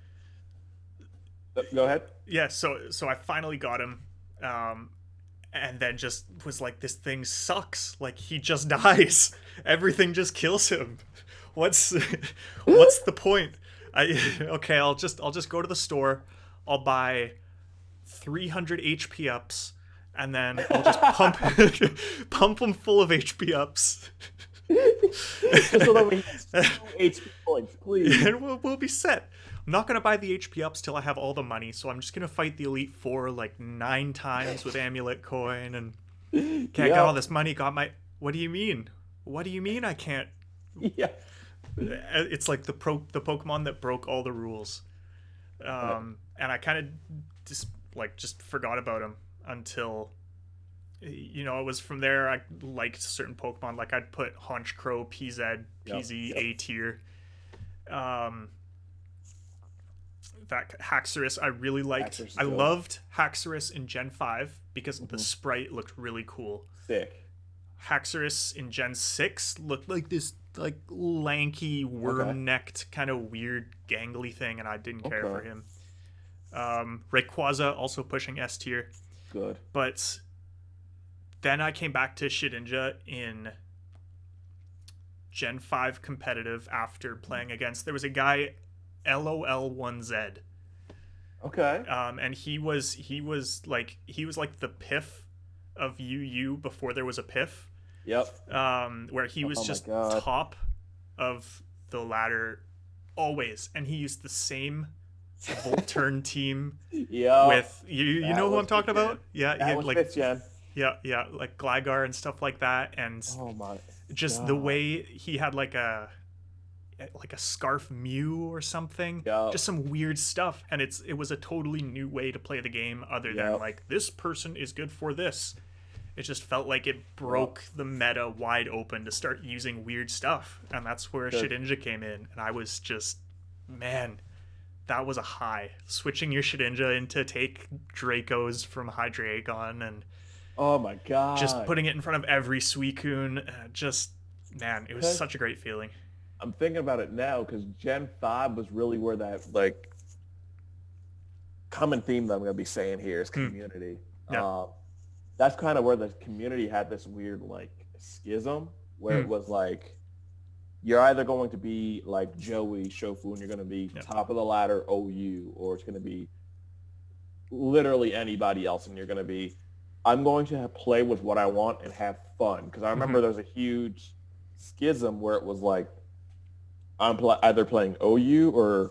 Go ahead. Yeah. So I finally got him, and then just was like, this thing sucks. Like, he just dies. Everything just kills him. What's the point? I'll just go to the store. I'll buy 300 HP ups, and then I'll just pump them full of HP ups. Just so that we have 2 HP points, please. And we'll be set. I'm not gonna buy the HP ups till I have all the money, so I'm just gonna fight the Elite Four like 9 times with Amulet Coin, and can't get all this money. Got my. What do you mean? What do you mean I can't? It's like the Pokemon that broke all the rules, and I kind of just forgot about him until, it was from there I liked certain Pokemon. Like I'd put Honchkrow, PZ, A tier. That Haxorus I really liked. I loved Haxorus in Gen 5 because the sprite looked really cool. Sick. Haxorus in Gen 6 looked like this like lanky worm-necked kind of weird gangly thing, and I didn't care for him. Rayquaza also pushing S tier. Good. But then I came back to Shedinja in Gen 5 competitive after playing against, there was a guy LOL1Z. And he was like the Piff of UU before there was a Piff. Where he was just top of the ladder always, and he used the same Volturn team with you know who I'm talking about? He had like like Gligar and stuff like that, and the way he had like a Scarf Mew or something, just some weird stuff, and it was a totally new way to play the game other than like, this person is good for this. It just felt like it broke the meta wide open to start using weird stuff, and that's where Shedinja came in, and I was just, man, that was a high. Switching your Shedinja into take Dracos from Hydreigon, and just putting it in front of every Suicune, it was such a great feeling. I'm thinking about it now because Gen 5 was really where that like common theme that I'm going to be saying here is community. That's kind of where the community had this weird like schism where it was like, you're either going to be like Joey Shofu and you're going to be top of the ladder OU, or it's going to be literally anybody else, and you're going to be, I'm going to play with what I want and have fun. Because I remember there was a huge schism where it was like, I'm either playing OU or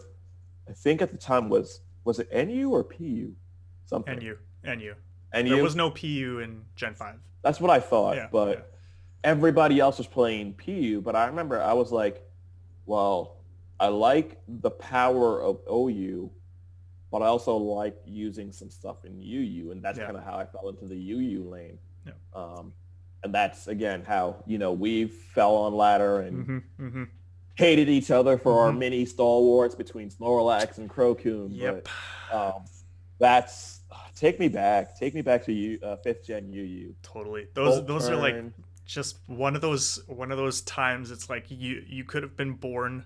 I think at the time was it NU or PU? Something. NU. There was no PU in Gen 5. That's what I thought, but everybody else was playing PU. But I remember I was like, well, I like the power of OU, but I also like using some stuff in UU, and that's Yeah. kind of how I fell into the UU lane. Yeah. And that's again how we fell on ladder and Mm-hmm. hated each other for our mini stalwarts between Snorlax and Crocoon. Yep. But that's take me back to you, 5th gen UU. Totally. Bolt Those are like turn. just one of those times. It's like you could have been born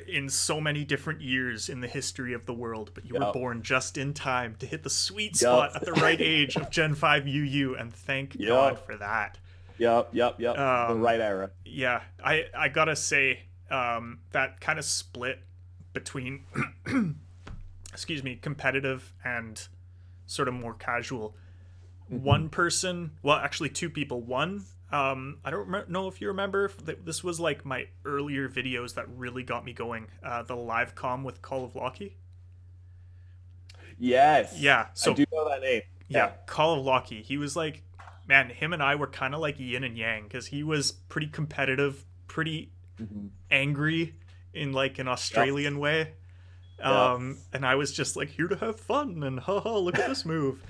in so many different years in the history of the world, but you were born just in time to hit the sweet spot at the right age of Gen 5 UU, and thank God for that. Yep. The right era. Yeah, I gotta say, that kind of split between, excuse me, competitive and sort of more casual. One person, well, actually two people. One, I don't know if you remember, this was like my earlier videos that really got me going. The live com with Call of Locky. Yes. Yeah. So I do know that name. yeah, Call of Locky. He was like, man, him and I were kind of like yin and yang because he was pretty competitive, pretty angry in like an Australian way. And I was just like, here to have fun and haha, look at this move.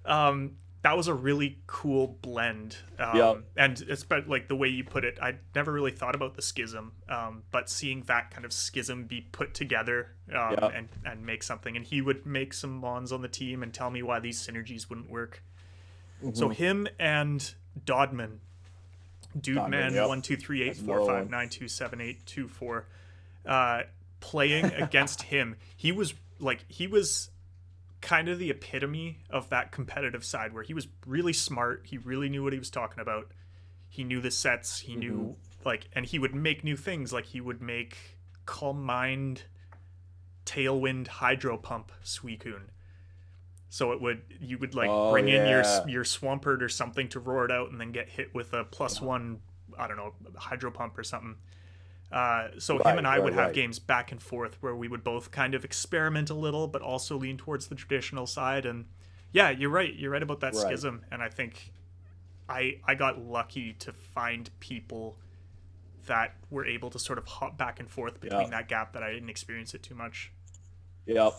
That was a really cool blend. And it's like the way you put it, I never really thought about the schism, but seeing that kind of schism be put together and make something. And he would make some mons on the team and tell me why these synergies wouldn't work. So him and Dodman, Dude Man 1238459278224, playing against him, he was kind of the epitome of that competitive side where he was really smart. He really knew what he was talking about. He knew the sets. He knew and he would make new things. Like he would make Calm Mind, Tailwind, Hydro Pump Suicune. So you would bring in your Swampert or something to roar it out and then get hit with a +1, I don't know, Hydro Pump or something. So him and I would have games back and forth where we would both kind of experiment a little, but also lean towards the traditional side. And yeah, you're right. You're right about that schism. And I think I got lucky to find people that were able to sort of hop back and forth between that gap, that I didn't experience it too much. Yep.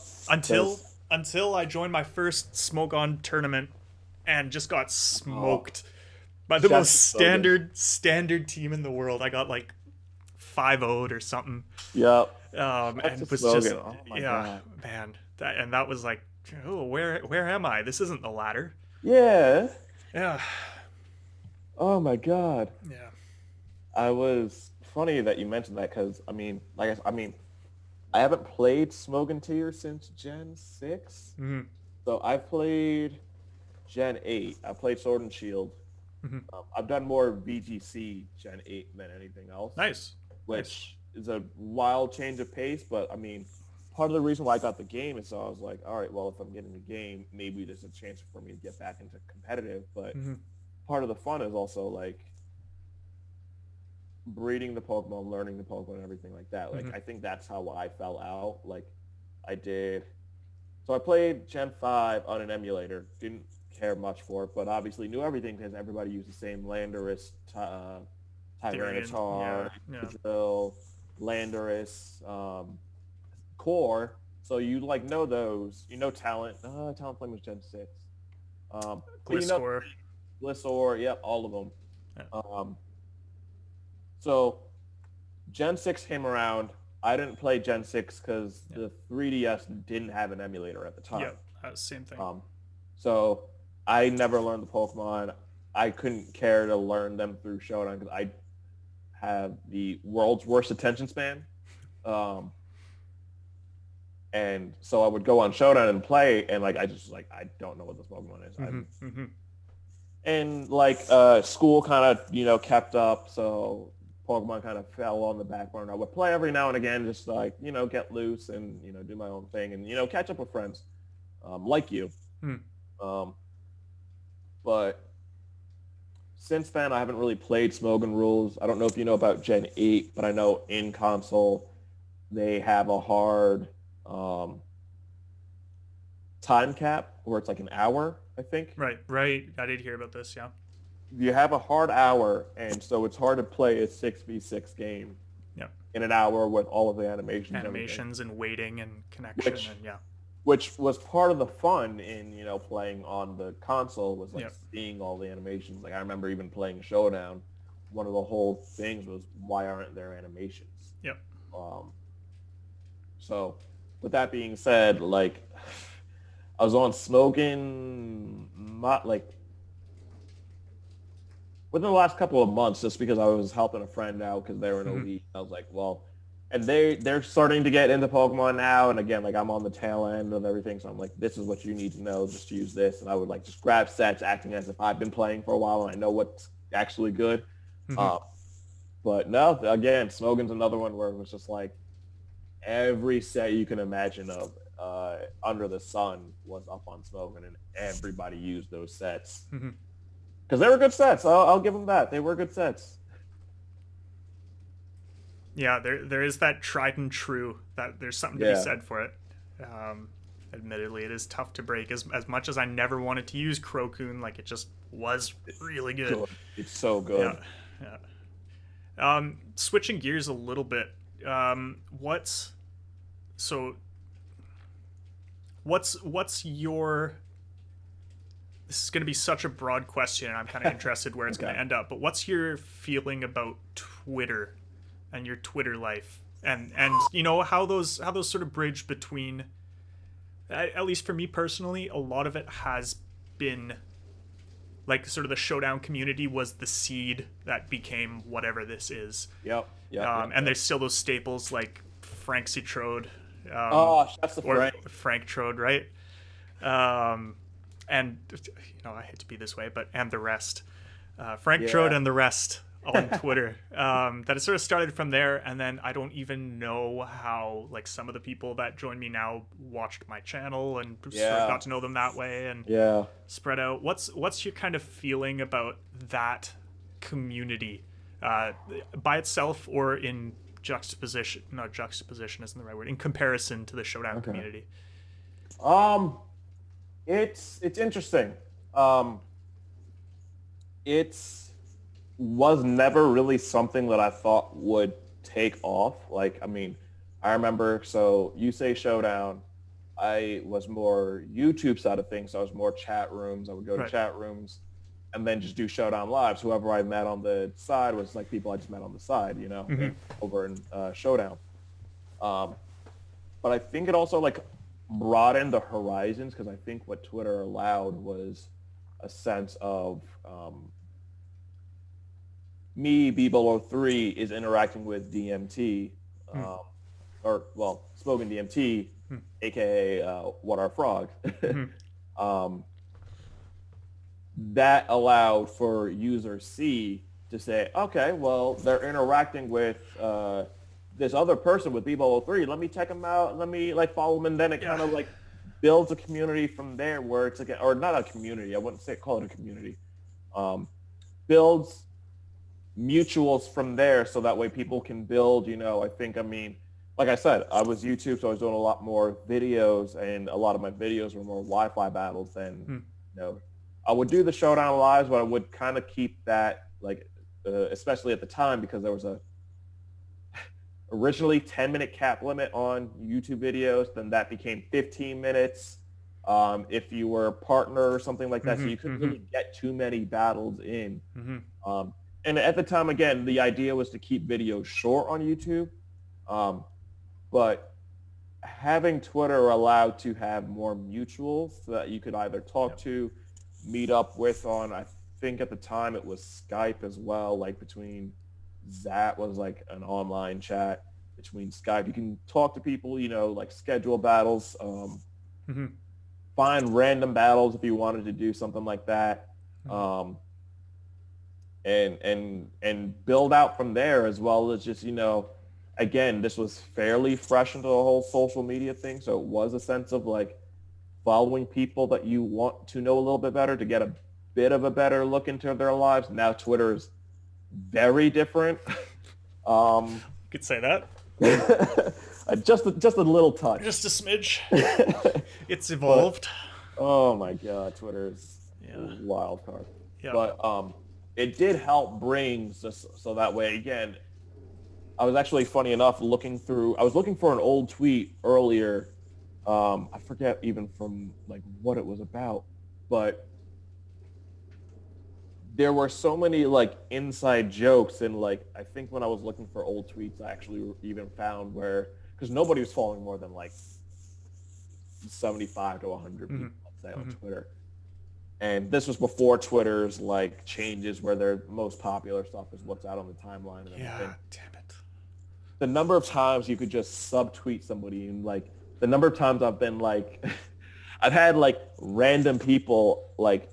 Until I joined my first Smoke On tournament and just got smoked by the most standard team in the world. I got like 5-0'd or something. Yep. And it was just God. Man. That was like, oh, where am I? This isn't the ladder. Yeah. Yeah. Oh my God. Yeah. I was funny that you mentioned that because I haven't played Smoke Tier since Gen 6. So I've played Gen 8. I played Sword and Shield. I've done more VGC Gen 8 than anything else. Nice. Which is a wild change of pace, but I mean, part of the reason why I got the game is so I was like, all right, well, if I'm getting the game, maybe there's a chance for me to get back into competitive. But part of the fun is also like breeding the Pokemon, learning the Pokemon, and everything like that. Like, I think that's how I fell out. Like, I did. So I played Gen 5 on an emulator. Didn't care much for it, but obviously knew everything because everybody used the same Landorus, Tyranitar, Drill, Landorus, Core. So you know those. You know Talent. Talonflame was Gen 6. Gliscor. Gliscor, yep, all of them. Yeah. So Gen 6 came around. I didn't play Gen 6 because the 3DS didn't have an emulator at the time. Yeah, same thing. So I never learned the Pokemon. I couldn't care to learn them through Showdown because I have the world's worst attention span. And so I would go on Showdown and play, and I don't know what this Pokemon is. And school kind of kept up, so Pokemon kind of fell on the back burner. I would play every now and again, just get loose and do my own thing and catch up with friends, like you. But since then, I haven't really played Smogon Rules. I don't know if you know about Gen 8, but I know in console they have a hard time cap where it's like an hour, I think. Right. I did hear about this, yeah. You have a hard hour, and so it's hard to play a 6v6 game Yep. in an hour with all of the animations. Animations and waiting and connection and yeah. Which was part of the fun in, you know, playing on the console was like Yep. seeing all the animations. Like I remember even playing Showdown, one of the whole things was why aren't there animations? Yep. So with that being said, like I was on smoking like within the last couple of months just because I was helping a friend out because they were in a league. I was like, well, and they're starting to get into Pokemon now, and again, like I'm on the tail end of everything, so I'm like, this is what you need to know, just use this, and I would like just grab sets, acting as if I've been playing for a while and I know what's actually good. But no, again, Smogan's another one where it was just like every set you can imagine of under the sun was up on Smogan, and everybody used those sets because they were good sets. I'll give them that; they were good sets. Yeah, there is that tried and true that there's something to be said for it. Admittedly, it is tough to break. As much as I never wanted to use Crocoon, like it just was really good. It's so good. Yeah. Switching gears a little bit. What's your? This is going to be such a broad question, and I'm kind of interested where it's going to end up. But what's your feeling about Twitter and your Twitter life, and you know how those sort of bridge between, at least for me personally, a lot of it has been like sort of the Showdown community was the seed that became whatever this is. Yep. And there's still those staples like Frank Citrode. That's the Frank Trode, right? And you know, I hate to be this way, but and the rest, Frank Trode and the rest on Twitter. That it sort of started from there, and then I don't even know how like some of the people that join me now watched my channel and sort of got to know them that way and spread out. What's your kind of feeling about that community by itself or in juxtaposition? No, juxtaposition isn't the right word. In comparison to the Showdown community. It's interesting. It's was never really something that I thought would take off. Like, I mean, I remember, so you say Showdown, I was more YouTube side of things. So I was more chat rooms. I would go to chat rooms and then just do Showdown lives. Whoever I met on the side was like people I just met on the side, you know, over in Showdown. But I think it also like broadened the horizons because I think what Twitter allowed was a sense of me, bball03, is interacting with DMT, or, well, Spoken DMT, aka What Are Frog. That allowed for user C to say, okay, well, they're interacting with this other person with bball03. Let me check them out. Let me like follow them, and then it kind of like builds a community from there, where it's like, or not a community. I wouldn't say call it a community. Builds mutuals from there, so that way people can build. You know, I mean, like I said, I was YouTube, so I was doing a lot more videos, and a lot of my videos were more Wi-Fi battles than you know. I would do the Showdown lives, but I would kind of keep that like, especially at the time, because there was a originally 10-minute cap limit on YouTube videos. Then that became 15 minutes if you were a partner or something like that. So you couldn't really get too many battles in. And at the time, again, the idea was to keep videos short on YouTube. But having Twitter allowed to have more mutuals so that you could either talk to, meet up with on, I think at the time it was Skype as well, like between Zat was like an online chat between Skype. You can talk to people, you know, like schedule battles, find random battles if you wanted to do something like that, and build out from there, as well as just, you know, again, this was fairly fresh into the whole social media thing, so it was a sense of like following people that you want to know a little bit better to get a bit of a better look into their lives. Now Twitter is very different. You could say that. just a little touch. Just a smidge. It's evolved. But, oh my God, Twitter is a wild card. Yeah. But it did help bring so that way, again, I was actually, funny enough, I was looking for an old tweet earlier. I forget even from like what it was about, but there were so many like inside jokes, and like I think when I was looking for old tweets, I actually even found where, because nobody was following more than like 75 to 100 Mm-hmm. people, let's say, on Mm-hmm. Twitter. And this was before Twitter's like changes where their most popular stuff is what's out on the timeline and Yeah, everything. damn it. The number of times you could just subtweet somebody, and like the number of times I've been like, I've had like random people like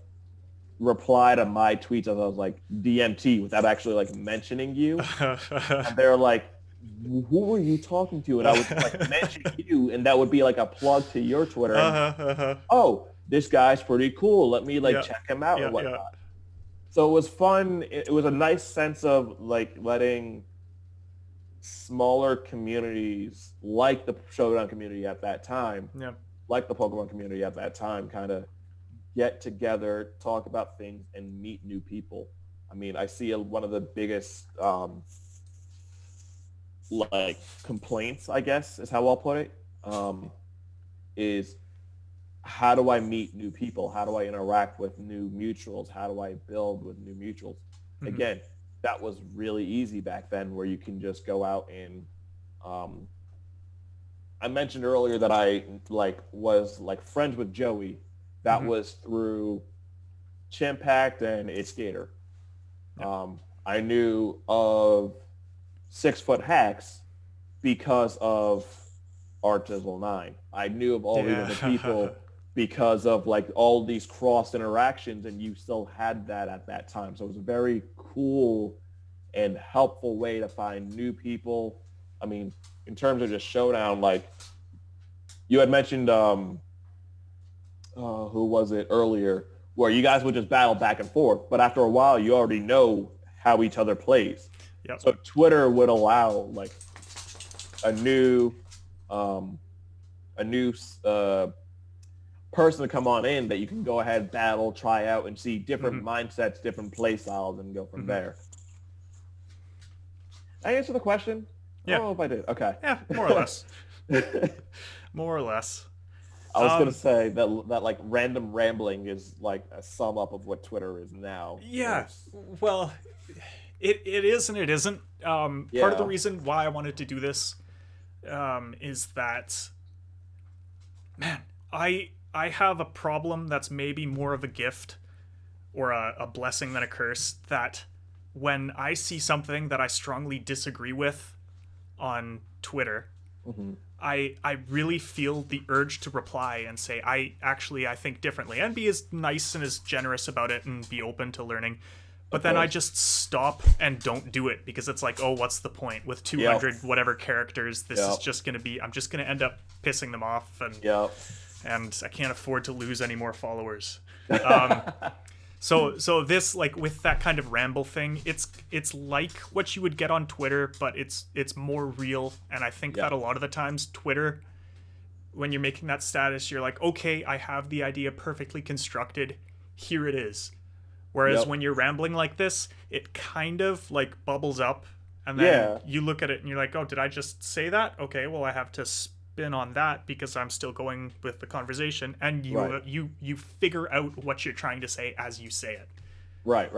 reply to my tweets as I was like DMT without actually like mentioning you. And they're like, who were you talking to? And I would like mention you, and that would be like a plug to your Twitter. And, oh, this guy's pretty cool. Let me like Yeah. check him out Yeah, and whatnot. yeah. So it was fun. It was a nice sense of like letting smaller communities like the Showdown community at that time, Yeah. like the Pokemon community at that time, kind of get together, talk about things, and meet new people. I mean, I see one of the biggest like complaints, I guess, is how I'll put it, is how do I meet new people? How do I interact with new mutuals? How do I build with new mutuals? Mm-hmm. Again, that was really easy back then, where you can just go out and I mentioned earlier that I like was like friends with Joey. That Mm-hmm. was through Chimpact and It's Gator. Yeah. I knew of 6 Foot Hacks because of Artisanal 9. I knew of all these other people because of like all these cross interactions, and you still had that at that time. So it was a very cool and helpful way to find new people. I mean, in terms of just Showdown, like you had mentioned, who was it earlier, where you guys would just battle back and forth, but after a while, you already know how each other plays. Yep. So Twitter would allow like a new person to come on in that you can go ahead, battle, try out, and see different mindsets, different play styles, and go from there. Did I answer the question? Yeah. I don't know if I did. Okay. Yeah, more or less. More or less. I was gonna say that like random rambling is like a sum up of what Twitter is now. Yeah. Well, it is and it isn't. Part of the reason why I wanted to do this is that, man, I have a problem that's maybe more of a gift or a blessing than a curse, that when I see something that I strongly disagree with on Twitter, I really feel the urge to reply and say, I think differently, and be as nice and as generous about it and be open to learning. But then I just stop and don't do it, because it's like, oh, what's the point? With 200 whatever characters, this is just going to be, I'm just going to end up pissing them off, and I can't afford to lose any more followers. So this, like, with that kind of ramble thing, it's like what you would get on Twitter, but it's more real. And I think that a lot of the times Twitter, when you're making that status, you're like, okay, I have the idea perfectly constructed, here it is. Whereas when you're rambling like this, it kind of like bubbles up, and then you look at it and you're like, oh, did I just say that? Okay, well, I have to spin on that because I'm still going with the conversation, and you figure out what you're trying to say as you say it. Right.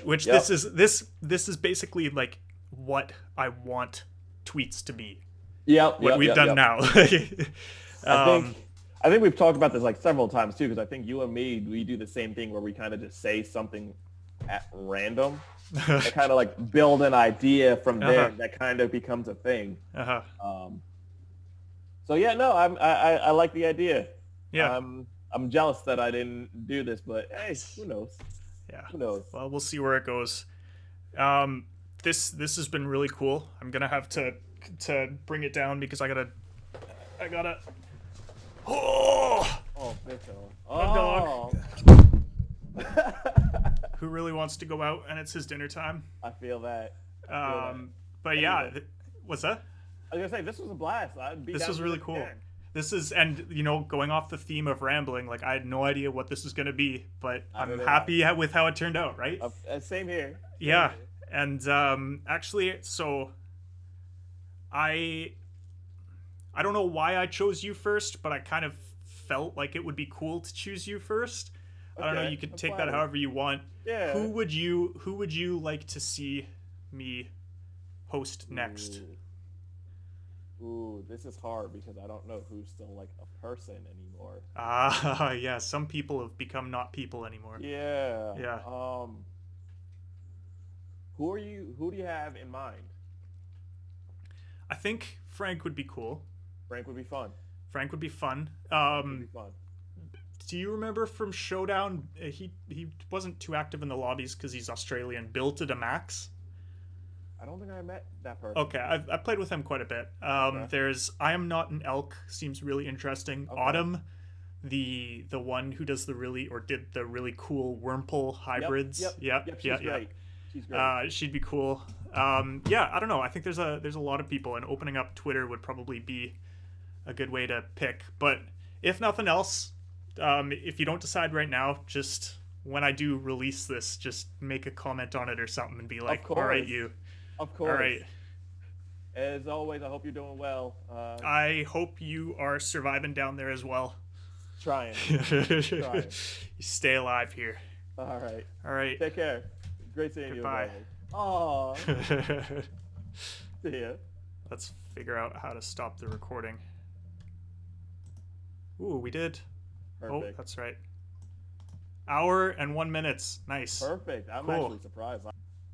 Which this is basically like what I want tweets to be. What we've done now. I think we've talked about this like several times too, because I think you and me, we do the same thing where we kind of just say something at random and kind of like build an idea from there that kind of becomes a thing. So yeah, no, I like the idea. Yeah. I'm jealous that I didn't do this, but hey, who knows? Yeah. Who knows? Well, we'll see where it goes. This has been really cool. I'm gonna have to bring it down because I gotta. Oh, Bicho. Dog. Who really wants to go out and it's his dinner time. I feel that. But yeah, what's that? I was gonna say, this was a blast. This was really cool. This is, and going off the theme of rambling, like I had no idea what this was gonna be, but I'm happy with how it turned out. Right? Same here. Yeah, and actually, so I don't know why I chose you first, but I kind of felt like it would be cool to choose you first. I don't know. Okay, You could I'm take that flattered. however you want. Yeah. Who would you like to see me host next? Ooh, this is hard because I don't know who's still like a person anymore. Ah, yeah. Some people have become not people anymore. Yeah. Yeah. Who do you have in mind? I think Frank would be cool. Frank would be fun. Frank would be fun. Frank would be fun. Do you remember from Showdown? He wasn't too active in the lobbies because he's Australian. Bill to the max. I don't think I met that person. Okay, I played with him quite a bit. Okay. There's I am not an elk. Seems really interesting. Okay. Autumn, the one who does the really or did the really cool Wurmple hybrids. Yep. She's great. She's great. She'd be cool. Yeah, I don't know. I think there's a lot of people, and opening up Twitter would probably be a good way to pick. But if nothing else, if you don't decide right now, just when I do release this, just make a comment on it or something and be like, all right, you. Of course. All right. As always, I hope you're doing well. I hope you are surviving down there as well. Trying. You stay alive here. All right. All right. Take care. Great seeing Goodbye. you. Aw. See ya. Let's figure out how to stop the recording. Ooh, we did. Perfect. Oh, that's right. Hour and 1 minute. Nice. Perfect. I'm Cool. actually surprised.